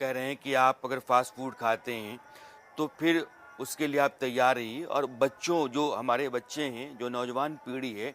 कह रहे हैं कि आप अगर फ़ास्ट फ़ूड खाते हैं, तो फिर उसके लिए आप तैयार रहिए और बच्चों जो हमारे बच्चे हैं, जो नौजवान पीढ़ी है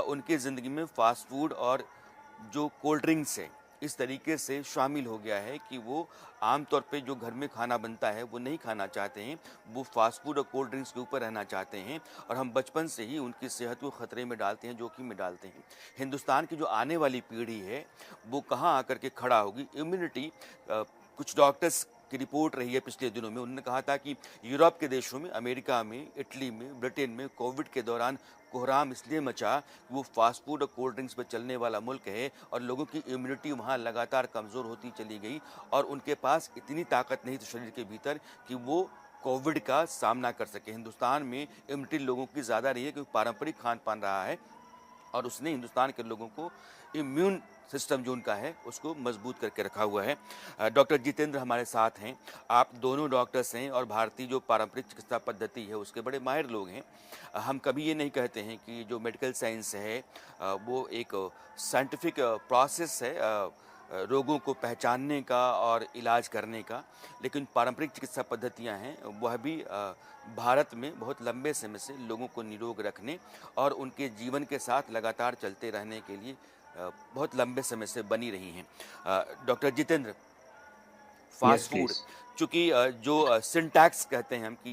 उनकी ज़िंदगी में फ़ास्ट फ़ूड और जो कोल्ड ड्रिंक्स है, इस तरीके से शामिल हो गया है कि वो आम तौर पे जो घर में खाना बनता है, वो नहीं खाना चाहते हैं। वो फ़ास्ट फ़ूड और कोल्ड ड्रिंक्स के ऊपर रहना चाहते हैं और हम बचपन से ही उनकी सेहत को खतरे में डालते हैं, जोखिम में डालते हैं। हिंदुस्तान की जो आने वाली पीढ़ी है, वो कहाँ आकर के खड़ा होगी? इम्यूनिटी कुछ डॉक्टर्स की रिपोर्ट रही है पिछले दिनों में, उन्होंने कहा था कि यूरोप के देशों में, अमेरिका में, इटली में, ब्रिटेन में कोविड के दौरान कोहराम इसलिए मचा कि वो फास्ट फूड और कोल्ड ड्रिंक्स पर चलने वाला मुल्क है और लोगों की इम्यूनिटी वहाँ लगातार कमज़ोर होती चली गई और उनके पास इतनी ताकत नहीं थी शरीर के भीतर कि वो कोविड का सामना कर सके। हिंदुस्तान में इम्यूनिटी लोगों की ज़्यादा रही है क्योंकि पारंपरिक खान पान रहा है और उसने हिंदुस्तान के लोगों को इम्यून सिस्टम जो उनका है उसको मजबूत करके रखा हुआ है। डॉक्टर जितेंद्र हमारे साथ हैं। आप दोनों डॉक्टर्स हैं और भारतीय जो पारंपरिक चिकित्सा पद्धति है उसके बड़े माहिर लोग हैं। हम कभी ये नहीं कहते हैं कि जो मेडिकल साइंस है वो एक साइंटिफिक प्रोसेस है रोगों को पहचानने का और इलाज करने का, लेकिन पारंपरिक चिकित्सा पद्धतियां हैं वह भी भारत में बहुत लंबे समय से लोगों को निरोग रखने और उनके जीवन के साथ लगातार चलते रहने के लिए बहुत लंबे समय से बनी रही हैं। Doctor Jitendra, yes fast food please. चूँकि जो सिंटैक्स कहते हैं हम कि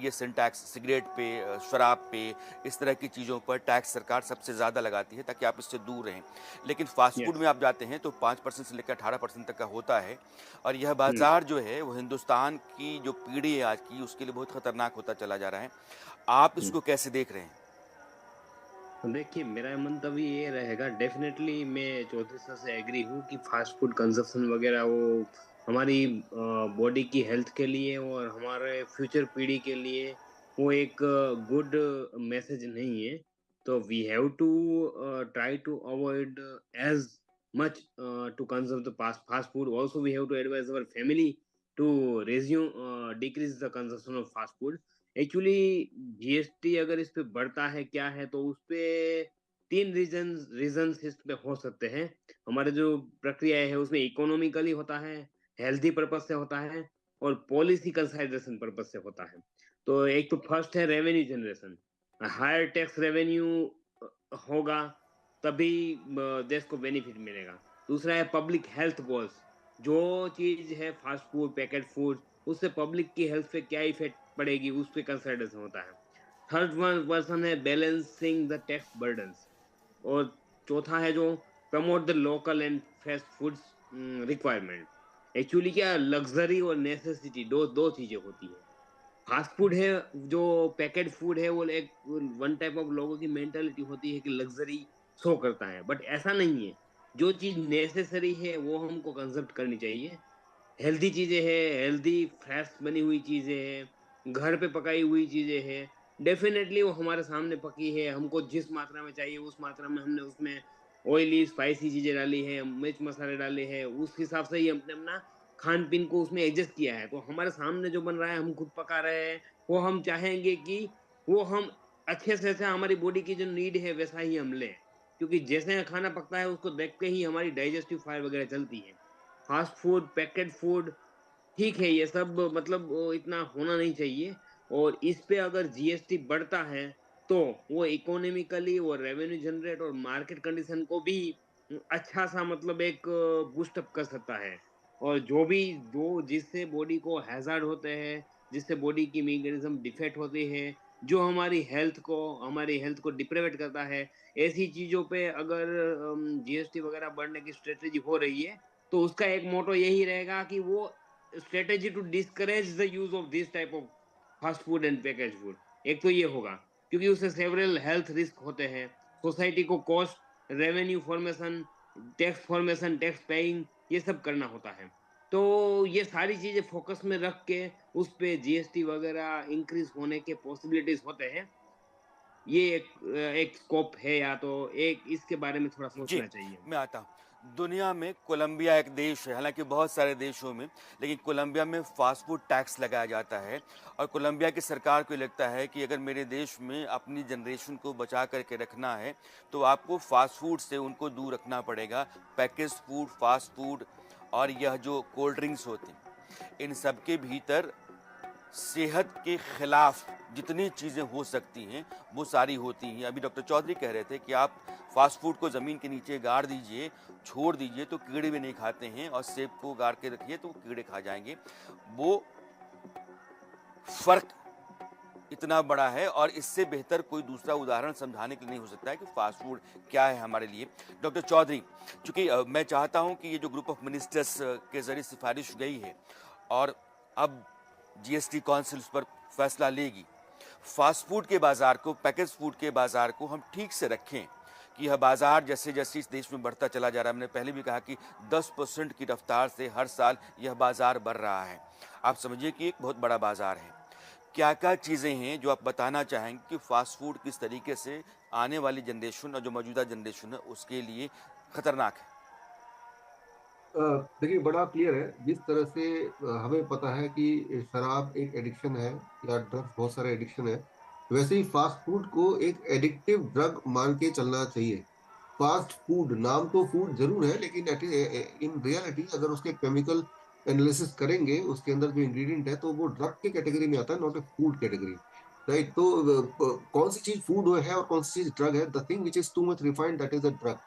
ये सिंटैक्स सिगरेट पे शराब पे इस तरह की चीज़ों पर टैक्स सरकार सबसे ज़्यादा लगाती है ताकि आप इससे दूर रहें। लेकिन फास्ट फूड यस। में आप जाते हैं तो 5% से लेकर 18% तक का होता है और यह हम्म। बाज़ार जो है वो हिंदुस्तान की जो पीढ़ी है आज की उसके लिए बहुत खतरनाक होता चला जा रहा है। आप हम्म। इसको कैसे देख रहे हैं? देखिए, मेरा मंतव्य ये रहेगा, डेफिनेटली मैं चौधरी सर से एग्री हूँ कि फास्ट फूड कंजप्शन वगैरह वो हमारी बॉडी की हेल्थ के लिए और हमारे फ्यूचर पीढ़ी के लिए वो एक गुड मैसेज नहीं है। तो we have to try to avoid as much to consume the fast food. Also we have to advise our family to resume decrease the consumption of fast food. Actually GST अगर इस पे बढ़ता है क्या है, तो उस पे 3 रीज़न्स इस पे हो सकते हैं। हमारे जो प्रक्रिया है उसमें इकोनॉमिकली होता है, हेल्दी पर्पज़ से होता है और पॉलिसी कंसाइडरेशन पर्पज़ से होता है। तो एक तो फर्स्ट है revenue generation. Higher tax revenue होगा, तभी देश को बेनिफिट मिलेगा। दूसरा है पब्लिक हेल्थ गोल्स। जो चीज़ है फास्ट फूड, पैकेट फूड, उससे पब्लिक की हेल्थ पे क्या इफ़ेक्ट पड़ेगी, उस पे कंसिडरेशन होता है। थर्ड वन पर्सन है बैलेंसिंग द टैक्स बर्डन्स। और चौथा है जो promote the local and fresh foods requirement. Actually क्या लग्जरी और नेसेसिटी दो दो चीजें होती है। फास्ट फूड है, जो पैकेट फूड है, वो एक वन टाइप ऑफ लोगों की मेंटालिटी होती है कि लग्जरी शो करता है, बट ऐसा नहीं है। जो चीज नेसेसरी है वो हमको कंजप्ट करनी चाहिए। हेल्दी चीज़ें हैं, हेल्दी फ्रेश बनी हुई चीज़ें हैं, घर पे पकाई हुई चीज़ें हैं। डेफ़िनेटली वो हमारे सामने पकी है, हमको जिस मात्रा में चाहिए उस मात्रा में हमने उसमें ऑयली स्पाइसी चीज़ें डाली हैं, मिर्च मसाले डाले हैं, उस हिसाब से ही हमने अपना खान-पीन को उसमें एडजस्ट किया है। तो हमारे सामने जो बन रहा है, हम खुद पका रहे हैं, वो हम चाहेंगे कि वो हम अच्छे से अच्छा हमारी बॉडी की जो नीड है वैसा ही हम लें। क्योंकि जैसे खाना पकता है उसको देख के ही हमारी डाइजेस्टिव फाइबर वगैरह चलती है। फास्ट फूड, पैकेट फूड, ठीक है, ये सब मतलब इतना होना नहीं चाहिए। और इस पे अगर जीएसटी बढ़ता है, तो वो इकोनॉमिकली वो रेवेन्यू जनरेट और मार्केट कंडीशन को भी अच्छा-सा मतलब एक बूस्ट अप कर सकता है। और जो जिससे बॉडी को हैज़ार्ड होते हैं, जिससे बॉडी की मैकेनिज़्म डिफेक्ट होती है, जो हमारी हेल्थ को डिप्रेवेट करता है, ऐसी चीज़ों पे अगर जीएसटी वगैरह बढ़ने की स्ट्रैटेजी हो रही है, तो उसका एक मोटो यही रहेगा कि वो strategy to discourage the use of this type of fast food and package food. एक तो ये होगा, क्योंकि उससे सेवरल हेल्थ रिस्क होते हैं। सोसाइटी को cost, revenue formation, tax paying, ये सब करना होता है। तो ये सारी चीजें फोकस में रख के उस पे जीएसटी वगैरह इंक्रीज होने के पॉसिबिलिटीज होते हैं। ये एक स्कोप है, या तो एक इसके बारे में थोड़ा जी, सोचना चाहिए मैं हमको। आता हूँ। दुनिया में कोलंबिया एक देश है, हालाँकि बहुत सारे देशों में, लेकिन कोलंबिया में फ़ास्ट फ़ूड टैक्स लगाया जाता है और कोलंबिया की सरकार को ये लगता है कि अगर मेरे देश में अपनी जनरेशन को बचा कर के रखना है, तो आपको फ़ास्ट फ़ूड से उनको दूर रखना पड़ेगा। पैकेज्ड फ़ूड, फ़ास्ट फ़ूड और यह जो कोल्ड ड्रिंक्स होते हैं, इन सब के भीतर सेहत के खिलाफ जितनी चीज़ें हो सकती हैं, वो सारी होती हैं। अभी डॉक्टर चौधरी कह रहे थे कि आप फ़ास्ट फ़ूड को ज़मीन के नीचे गाड़ दीजिए, छोड़ दीजिए तो कीड़े भी नहीं खाते हैं, और सेब को गाड़ के रखिए तो कीड़े खा जाएँगे। वो फ़र्क इतना बड़ा है, और इससे बेहतर कोई दूसरा उदाहरण समझाने के लिए नहीं हो सकता है कि फ़ास्ट फ़ूड क्या है हमारे लिए। डॉक्टर चौधरी, चूँकि मैं चाहता हूँ कि ये जो ग्रुप ऑफ मिनिस्टर्स के ज़रिए सिफ़ारिश गई है और अब जीएसटी काउंसिल उस पर फैसला लेगी, फ़ास्ट फ़ूड के बाज़ार को, पैकेज फ़ूड के बाज़ार को हम ठीक से रखें कि यह बाज़ार जैसे-जैसे इस देश में बढ़ता चला जा रहा है, मैंने पहले भी कहा कि 10% की रफ़्तार से हर साल यह बाज़ार बढ़ रहा है। आप समझिए कि एक बहुत बड़ा बाज़ार है। क्या-क्या चीज़ें हैं जो आप बताना चाहेंगे कि फ़ास्ट फ़ूड किस तरीके से आने वाली जनरेशन और जो मौजूदा जनरेशन है उसके लिए खतरनाक है? अ, देखिए बड़ा क्लियर है, जिस तरह से हमें पता है कि शराब एक एडिक्शन है या ड्रग्स बहुत सारे एडिक्शन है, वैसे ही फास्ट फूड को एक एडिक्टिव ड्रग मान के चलना चाहिए। फास्ट फूड नाम तो फूड ज़रूर है, लेकिन इन रियलिटी अगर उसके केमिकल एनालिसिस करेंगे, उसके अंदर जो इंग्रीडिएंट है, तो वो ड्रग के कैटेगरी में आता है, not a food category, right? तो कौन सी चीज़ फूड है और कौन सी चीज़ ड्रग है, the thing which is too much refined that is a drug,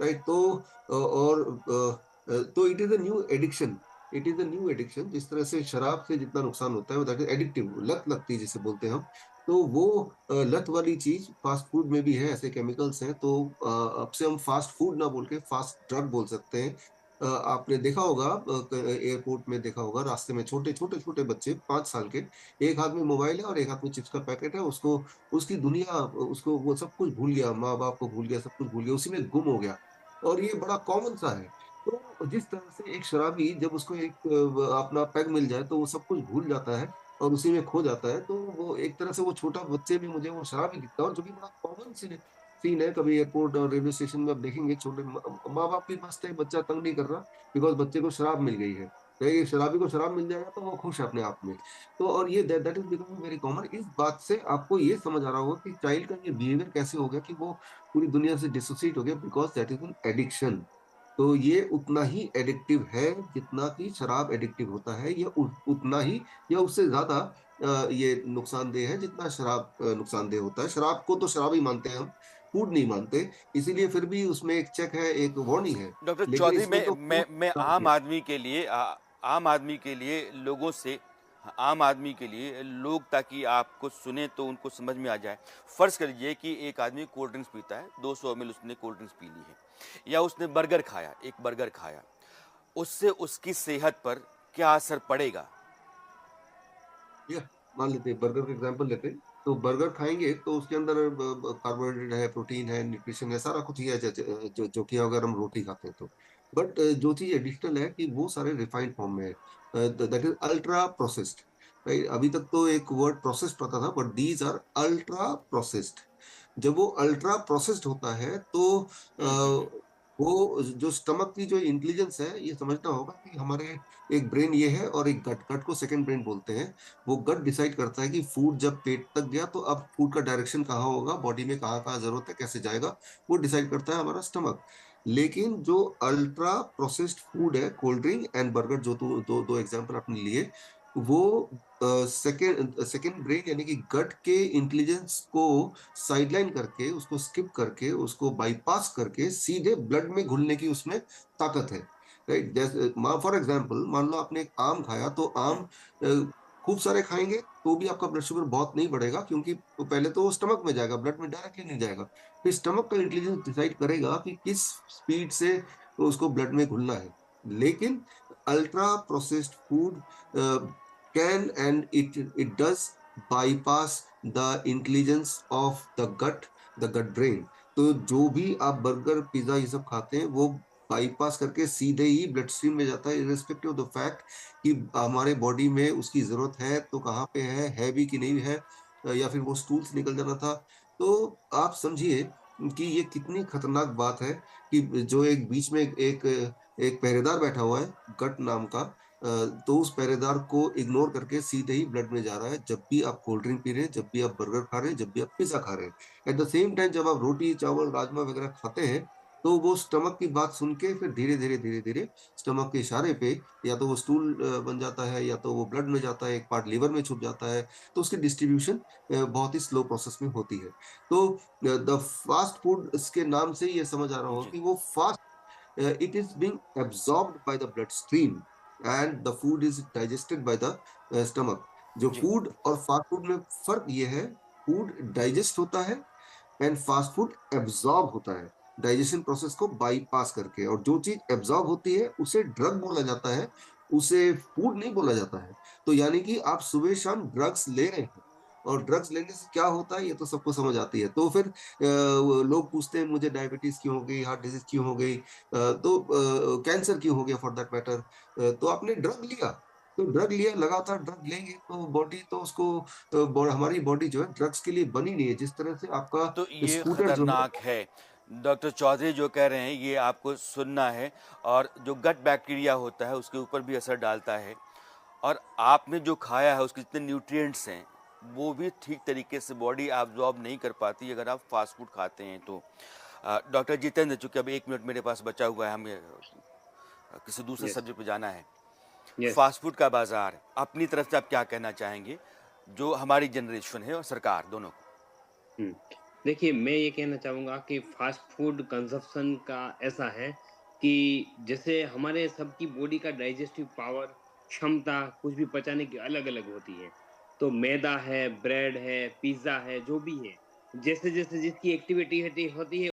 right? तो तो it is a new addiction, it is a new addiction. जिस तरह से शराब से जितना नुकसान होता है, दैट इज़ एडिक्टिव, लत लगती है जिसे बोलते हैं हम। तो वो लत वाली चीज़ फ़ास्ट फ़ूड में भी है, ऐसे केमिकल्स हैं, तो अब से हम फ़ास्ट फ़ूड ना बोल के फ़ास्ट ड्रग बोल सकते हैं। आपने देखा होगा एयरपोर्ट में देखा होगा, रास्ते में छोटे-छोटे बच्चे 5 साल के, एक हाथ में मोबाइल है और एक हाथ में चिप्स का पैकेट है, उसको उसकी दुनिया, उसको वो सब कुछ भूल गया, माँ-बाप को भूल गया, सब कुछ भूल गया, उसी में गुम हो गया। और ये बड़ा कॉमन सा है। तो जिस तरह से एक शराबी जब उसको एक अपना पैग मिल जाए, तो वो सब कुछ भूल जाता है और उसी में खो जाता है, तो वो एक तरह से वो छोटा बच्चे भी मुझे वो शराबी दिखता है, और जो कि बड़ा कॉमन सीन है। कभी एयरपोर्ट और रेलवे स्टेशन में आप देखेंगे, छोटे माँ-बाप भी मस्त है, बच्चा तंग नहीं कर रहा, बिकॉज़ बच्चे को शराब मिल गई है। तो एक शराबी को शराब मिल जाएगा तो वो खुश है अपने आप में। तो और ये that is becoming very common. इस बात से आपको ये समझ आ रहा होगा कि चाइल्ड का ये बिहेवियर कैसे हो गया कि वो पूरी दुनिया से डिसोसिएट हो गया, because that is an addiction. तो ये उतना ही एडिक्टिव है जितना कि शराब एडिक्टिव होता है, या उतना ही या उससे ज़्यादा ये नुकसानदेह है जितना शराब नुकसानदेह होता है। शराब को तो शराब ही मानते हैं हम, फूड नहीं मानते, इसीलिए फिर भी उसमें एक चेक है, एक वार्निंग है, डॉक्टर लेकिन चौधरी, इसमें मैं तो मैं फूड मैं खराब आम है। आदमी के लिए आम आदमी के लिए लोगों से, आम आदमी के लिए लोग ताकि आपको सुने तो उनको समझ में आ जाए। फ़र्ज़ कर लीजिए कि एक आदमी कोल्ड ड्रिंक्स पीता है, 200 एमएल उसने कोल्ड ड्रिंक्स पी ली है, या उसने बर्गर खाया, एक बर्गर खाया, उससे उसकी सेहत पर क्या असर पड़ेगा? या मान लेते हैं बर्गर का एग्जांपल लेते हैं, तो बर्गर खाएँगे तो उसके अंदर कार्बोहाइड्रेट है, प्रोटीन है, न्यूट्रिशन है, सारा कुछ ही है, ज ज जो जो कि अगर हम रोटी खाते हैं तो। बट जो चीज़ एडिशनल है कि वो सारे रिफाइंड फॉर्म में है। That is ultra processed, right? अभी तक तो एक वर्ड प्रोसेस्ड पता था, but these are ultra processed. जब वो अल्ट्रा प्रोसेस्ड होता है, तो हुँ, हुँ, हुँ। वो जो स्टमक की जो इंटेलिजेंस है, ये समझना होगा कि हमारे एक ब्रेन ये है और एक गट, गट को सेकंड ब्रेन बोलते हैं। वो गट डिसाइड करता है कि फूड जब पेट तक गया तो अब फूड का डायरेक्शन कहाँ होगा, बॉडी में कहाँ-कहाँ ज़रूरत है, कैसे जाएगा, वो डिसाइड करता है हमारा स्टमक। लेकिन जो अल्ट्रा प्रोसेस्ड फूड है, कोल्ड ड्रिंक एंड बर्गर, जो 2 एग्ज़ाम्पल आपने लिए, वो सेकंड ब्रेन यानी कि गट के इंटेलिजेंस को साइडलाइन करके, उसको स्किप करके, उसको बाईपास करके सीधे ब्लड में घुलने की उसमें ताकत है, राइट? जैसे फॉर एग्ज़ाम्पल मान लो आपने एक आम खाया, तो आम हुँ, खूब सारे खाएँगे तो भी आपका ब्लड शुगर बहुत नहीं बढ़ेगा, क्योंकि पहले तो वो स्टमक में जाएगा, ब्लड में डायरेक्टली नहीं जाएगा। फिर स्टमक का इंटेलिजेंस डिसाइड करेगा कि किस स्पीड से उसको ब्लड में घुलना है। लेकिन ultra processed food can and it does bypass the intelligence of the gut brain. तो जो भी आप बर्गर, पिज़्ज़ा ये सब खाते हैं, वो बायपास करके सीधे ही ब्लड स्ट्रीम में जाता है, इर्रेस्पेक्टिव ऑफ द फैक्ट कि हमारे बॉडी में उसकी ज़रूरत है तो कहाँ पे है भी कि नहीं है, या फिर वो स्टूल से निकल जाना था। तो आप समझिए कि ये कितनी खतरनाक बात है कि जो एक बीच में एक एक पहरेदार बैठा हुआ है, गट नाम का, तो उस पहरेदार को इग्नोर करके सीधे ही ब्लड में जा रहा है, जब भी आप कोल्ड ड्रिंक पी रहे हैं, जब भी आप बर्गर खा रहे हैं, जब भी आप पिज़्ज़ा खा रहे हैं। एट द सेम टाइम जब आप रोटी, चावल, राजमा वगैरह खाते हैं, तो वो स्टमक की बात सुन के फिर धीरे-धीरे स्टमक के इशारे पे या तो वो स्टूल बन जाता है या तो वो ब्लड में जाता है, एक पार्ट लिवर में छुप जाता है, तो उसकी डिस्ट्रीब्यूशन बहुत ही स्लो प्रोसेस में होती है। तो द फास्ट फूड इसके नाम से ही ये समझ आ रहा होगा जी, कि वो fast it is being absorbed by the bloodstream and the food is digested by the stomach. जो जी, फूड और फास्ट फूड में फ़र्क ये है, फूड डाइजेस्ट होता है एंड फास्ट फूड एब्ज़ॉर्ब होता है, डाइजेशन प्रोसेस को बाईपास करके और जो चीज़ एब्ज़ॉर्ब होती है, उसे ड्रग बोला जाता है, उसे फूड नहीं बोला जाता है। तो यानी कि आप सुबह-शाम ड्रग्स ले रहे हैं और ड्रग्स लेने से क्या होता है, ये तो सबको समझ आती है। तो फिर वो लोग पूछते हैं मुझे डायबिटीज़ क्यों हो गई, हार्ट डिज़ीज़ क्यों हो गई तो कैंसर क्यों हो गया फॉर दैट मैटर तो आपने ड्रग लिया, तो ड्रग लिया लगातार ड्रग लेंगे तो बॉडी तो उसको हमारी बॉडी जो है ड्रग्स के लिए बनी नहीं है जिस तरह से आपका तो ये स्कूटर जो है खतरनाक है। डॉक्टर चौधरी जो कह रहे हैं ये आपको सुनना है और जो गट बैक्टीरिया होता है उसके ऊपर भी असर डालता है और आपने जो खाया है उसके जितने न्यूट्रिएंट्स हैं वो भी ठीक तरीके से बॉडी एब्जॉर्ब नहीं कर पाती अगर आप फास्ट फूड खाते हैं तो। डॉक्टर जितेंद्र, चूँकि अब 1 मिनट मेरे पास बचा हुआ है, हमें किसी दूसरे यस, सब्जेक्ट पे जाना है। यस। फास्ट फूड का बाज़ार, अपनी तरफ से आप क्या कहना चाहेंगे, जो हमारी जनरेशन है और सरकार दोनों को? हुँ। देखिए, मैं ये कहना चाहूँगा कि फ़ास्ट फ़ूड कंज़प्शन का ऐसा है कि जैसे हमारे सबकी बॉडी का डाइजेस्टिव पावर, क्षमता कुछ भी पचाने की अलग-अलग होती है। तो मैदा है, ब्रेड है, पिज़्ज़ा है, जो भी है, जैसे-जैसे जिसकी एक्टिविटी होती होती है